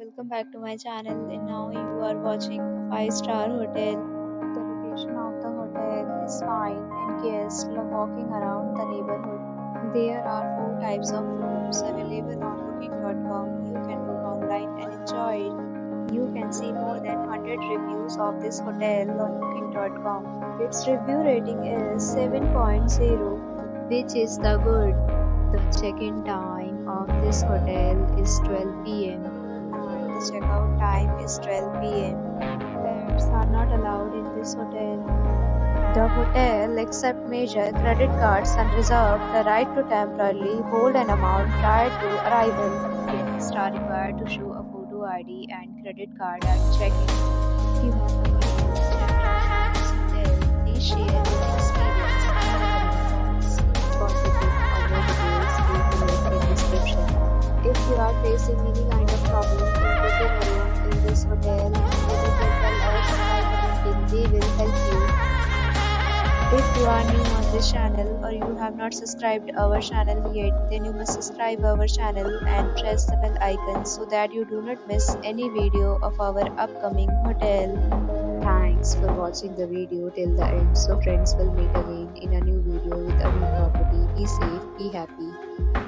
welcome back to my channel. And now you are watching a 5-star hotel. The location of the hotel is fine and guests love walking around the neighborhood. There are 4 types of rooms available on booking.com. You can book online and enjoy it. You can see more than 100 reviews of this hotel on booking.com. Its review rating is 7.0, which is the good. The check-in time of this hotel is 12 p.m. and the check-out time is 12 p.m. Pets are not allowed in this hotel. The hotel accepts major credit cards and reserves the right to temporarily hold an amount prior to arrival. Guests are required to show a photo ID and credit card at check-in. If you have not stayed in this hotel, please share your experience in the comment box. For booking or more details, leave the link in description. If you are facing any kind of problem in booking a room in this hotel, then you can tell our subscriber team. They will help you. If you are new on this channel or you have not subscribed our channel yet, then you must subscribe our channel and press the bell icon so that you do not miss any video of our upcoming hotel. Thanks for watching the video till the end. So friends, will meet again in a new video with a new property. Be safe, be happy.